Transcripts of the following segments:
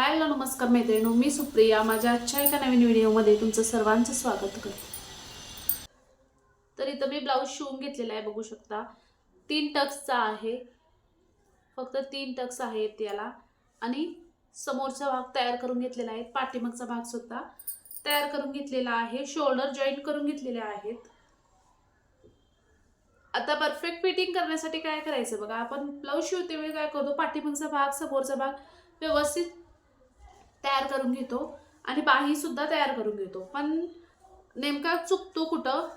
Hello नमस्कार मैत्रिणींनो, मी सुप्रिया माझ्या आजच्या एका नवीन व्हिडिओमध्ये तुमचं सर्वांचं स्वागत करते। तर इथं मी ब्लाऊज शिवून घेतलेला आहे, बघू शकता 3 टक्सचा आहे, फक्त 3 टक्स आहेत याला आणि समोरचा भाग तयार करून घेतलेला आहे, पाठीमागचा भाग सुद्धा तयार करून घेतलेला आहे, शोल्डर जॉईंट करून घेतलेले आहेत। आता परफेक्ट फिटिंग करण्यासाठी काय करायचं बघा, आपण ब्लाऊज शिवते वेळी काय करतो, पाठीमागचा भाग समोरचा भाग व्यवस्थित तयार करून घेतो आणि बाही सुद्धा तयार करून घेतो, पण नेमका चुकतो कुठं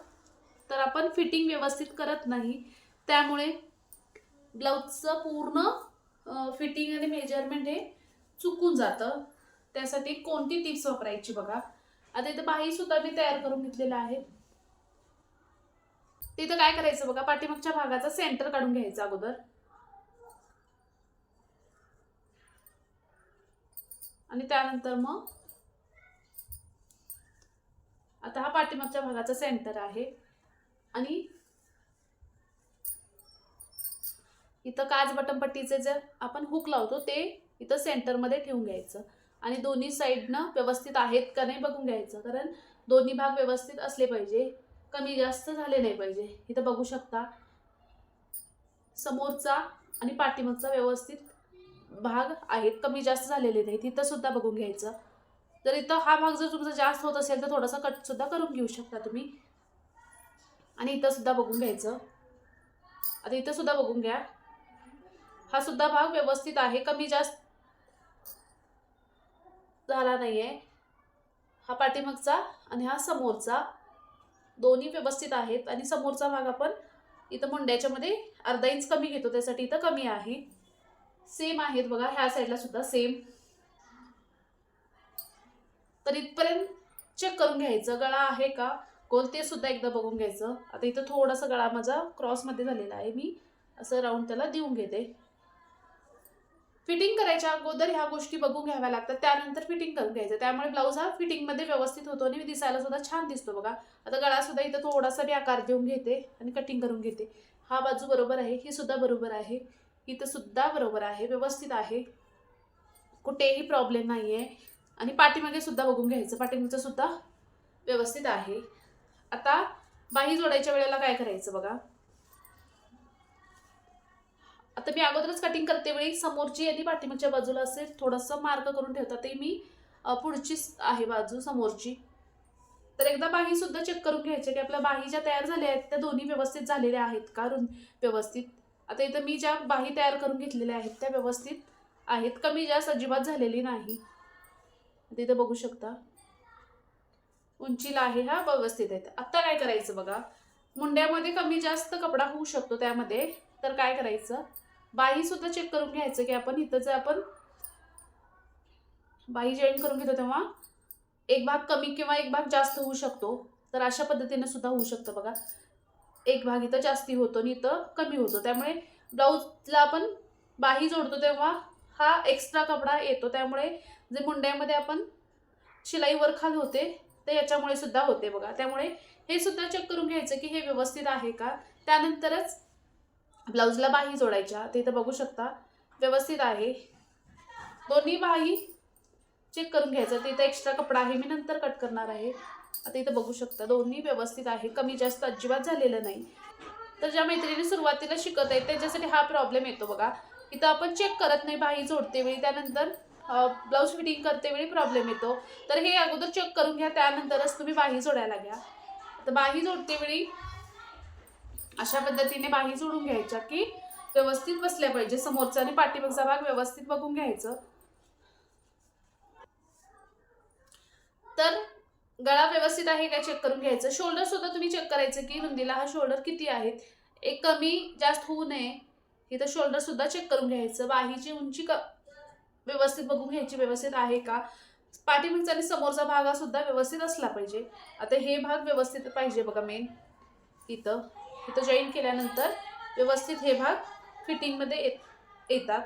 तर आपण फिटिंग व्यवस्थित करत नाही, त्यामुळे ब्लाऊजचं पूर्ण फिटिंग आणि मेजरमेंट हे चुकून जातं। त्यासाठी कोणती टिप्स वापरायची बघा। आता इथं बाही सुद्धा मी तयार करून घेतलेला आहे। तिथं काय करायचं बघा, पाठीमागच्या भागाचा सेंटर काढून घ्यायचा अगोदर आणि त्यानंतर मग आता हा पाठीमागच्या भागाचा सेंटर आहे आणि इथं काज बटन पट्टीचे जे आपण हुक लावतो ते इथं सेंटर मध्ये ठेवून घ्यायचं आणि दोन्ही साइडनं व्यवस्थित आहेत का नाही बघून घ्यायचं, कारण दोन्ही भाग व्यवस्थित असले पाहिजे, कमी जास्त झाले नाही पाहिजे। इथं बघू शकता समोरचा आणि पाठीमागचा व्यवस्थित भाग आहेत, कमी जास्त झालेले नाही, तिथं सुद्धा बघून घ्यायचं। तर इथं हा भाग जर तुमचा जास्त होत असेल तर थोडासा कट सुद्धा करून घेऊ शकता तुम्ही आणि इथं सुद्धा बघून घ्यायचं। आता इथं सुद्धा बघून घ्या, हा सुद्धा भाग व्यवस्थित आहे, कमी जास्त झाला नाहीये। हा पाठीमागचा आणि हा समोरचा दोन्ही व्यवस्थित आहेत आणि समोरचा भाग आपण इथं मुंड्याच्या मध्ये अर्धा इंच कमी घेतो, त्यासाठी इथं कमी आहे। सेम आहेत बघा, ह्या साईडला सुद्धा सेम। तर इथपर्यंत चेक करून घ्यायचं गळा आहे का गोल ते सुद्धा एकदा बघून घ्यायचं। आता इथं थोडासा गळा माझा क्रॉस मध्ये झालेला आहे, मी असं राऊंड त्याला देऊन घेते। फिटिंग करायच्या अगोदर ह्या गोष्टी बघून घ्याव्या लागतात, त्यानंतर फिटिंग करून घ्यायचं, त्यामुळे ब्लाऊज हा फिटिंग मध्ये व्यवस्थित होतो आणि दिसायला सुद्धा छान दिसतो बघा। आता गळा सुद्धा इथं थोडासा मी आकार देऊन घेते आणि कटिंग करून घेते। हा बाजू बरोबर आहे, ही सुद्धा बरोबर आहे, इथं सुद्धा बरोबर आहे, व्यवस्थित आहे, कुठेही प्रॉब्लेम नाहीये आणि पाठीमागे सुद्धा बघून घ्यायचं, पाठीमागचं सुद्धा व्यवस्थित आहे। आता बाही जोडायच्या वेळेला काय करायचं बघा, आता मी अगोदरच कटिंग करते वेळी समोरची आणि पाठीमागच्या बाजूला असे थोडंसं मार्क करून ठेवतात, ते मी पुढची आहे बाजू समोरची। तर एकदा बाही सुद्धा चेक करून घ्यायचे की आपल्या बाही ज्या तयार झाल्या आहेत त्या दोन्ही व्यवस्थित झालेल्या आहेत का व्यवस्थित। आता इथं मी ज्या बाही तयार करून घेतलेल्या आहेत त्या व्यवस्थित आहेत, कमी जास्त अजिबात झालेली नाही। तिथे बघू शकता उंचीला आहे, हा व्यवस्थित आहे। आता काय करायचं बघा, मुंड्यामध्ये कमी जास्त कपडा होऊ शकतो त्यामध्ये, तर काय करायचं बाही सुद्धा चेक करून घ्यायचं की आपण इथं जर आपण बाही जॉईन करून घेतो तेव्हा एक भाग कमी किंवा एक भाग जास्त होऊ शकतो, तर अशा पद्धतीने सुद्धा होऊ शकतं बघा। एक भाग इथं जास्ती होतो आणि इथं कमी होतो, त्यामुळे ब्लाऊजला आपण बाही जोडतो तेव्हा हा एक्स्ट्रा कपडा येतो, त्यामुळे जे मुंड्यामध्ये आपण शिलाई वर खाल होते ते याच्यामुळे सुद्धा होते बघा। त्यामुळे हे सुद्धा चेक करून घ्यायचं की हे व्यवस्थित आहे का, त्यानंतरच ब्लाऊजला बाही जोडायच्या। ते इथं बघू शकता व्यवस्थित आहे, दोन्ही बाही चेक करून घ्यायचं। तिथे एक्स्ट्रा कपडा आहे, मी नंतर कट करणार आहे। आता इथं बघू शकता दोन्ही व्यवस्थित आहे, कमी जास्त अजिबात झालेलं नाही। तर ज्या मैत्रिणी सुरुवातीला शिकत आहेत त्याच्यासाठी हा प्रॉब्लेम येतो बघा, इथं आपण चेक करत नाही बाही जोडते वेळी, त्यानंतर ब्लाऊज फिटिंग करते वेळी प्रॉब्लेम येतो। तर हे अगोदर चेक करून घ्या, त्यानंतरच तुम्ही बाही जोडायला घ्या। तर बाही जोडते वेळी अशा पद्धतीने बाही जोडून घ्यायच्या की व्यवस्थित बसल्या पाहिजे, समोरचा आणि पाठीमागचा भाग व्यवस्थित बघून घ्यायचं। तर गळा व्यवस्थित आहे का चेक करून घ्यायचं। शोल्डर सुद्धा तुम्ही चेक करायचं की रुंदीला हा शोल्डर किती आहेत, एक कमी जास्त होऊ नये, इथं शोल्डर सुद्धा चेक करून घ्यायचं। बाहीची उंची व्यवस्थित बघून घ्यायची, व्यवस्थित आहे का, पाठीमागचा आणि समोरचा भाग हा सुद्धा व्यवस्थित असला पाहिजे। आता हे भाग व्यवस्थित पाहिजे बघा, मेन इथं इथं जॉईन केल्यानंतर व्यवस्थित हे भाग फिटिंग मध्ये येतात।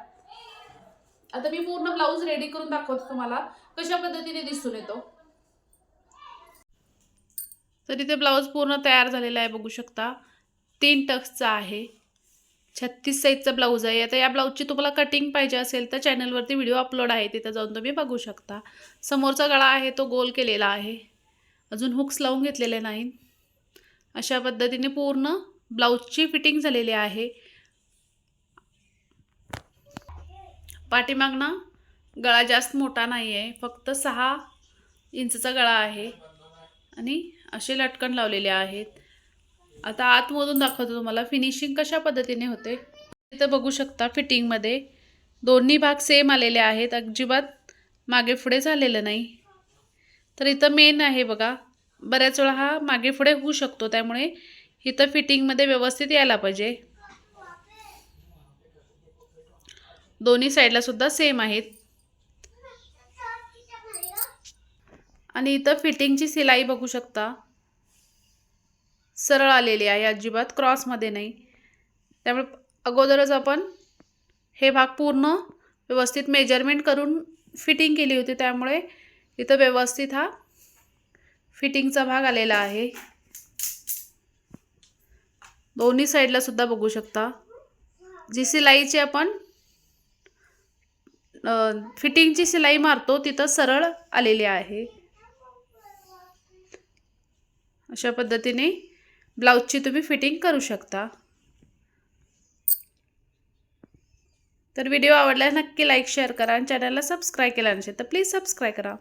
आता मी पूर्ण ब्लाऊज रेडी करून दाखवते तुम्हाला कशा पद्धतीने दिसून येतो। तर इथे ब्लाऊज पूर्ण तयार झालेला आहे, बघू शकता 3 टक्सचा आहे, 36 साईजचा ब्लाऊज आहे. आता या ब्लाऊजची तुम्हाला कटिंग पाहिजे असेल तर चॅनलवरती व्हिडिओ अपलोड आहे, तिथं जाऊन तुम्ही बघू शकता. समोरचा गळा आहे तो गोल केलेला आहे, अजून हुक्स लावून घेतलेले नाहीत. अशा पद्धतीने पूर्ण ब्लाऊजची फिटिंग झालेली आहे. पाठीमागनं गळा जास्त मोठा नाही आहे, फक्त 6 इंचचा गळा आहे आणि असे लटकन लावलेले आहेत. आता आतमधून दाखवतो तुम्हाला फिनिशिंग कशा पद्धतीने होते. इथं बघू शकता फिटिंगमध्ये दोन्ही भाग सेम आलेले आहेत, अजिबात मागे पुढे झालेलं नाही. तर इथं मेन आहे बघा, बऱ्याच वेळा हा मागे पुढे होऊ शकतो, त्यामुळे इथं फिटिंगमध्ये व्यवस्थित यायला पाहिजे. दोन्ही साईडला सुद्धा सेम आहेत. आणि इथं फिटिंगची सिलाई बघू शकता, सरळ आलेली आहे, अजिबात क्रॉसमध्ये नाही. त्यामुळे अगोदरच आपण हे भाग पूर्ण व्यवस्थित मेजरमेंट करून फिटिंग केली होती, त्यामुळे इथं व्यवस्थित हा फिटिंगचा भाग आलेला आहे. दोन्ही साईडला सुद्धा बघू शकता, जी सिलाईची आपण फिटिंगची सिलाई मारतो तिथं सरळ आलेली आहे. अशा पद्धतीने ब्लाऊजची तुम्ही फिटिंग करू शकता. तर व्हिडिओ आवडल्यास नक्की लाईक शेअर करा आणि चॅनलला सबस्क्राईब केला नसेल तर प्लीज सबस्क्राईब करा.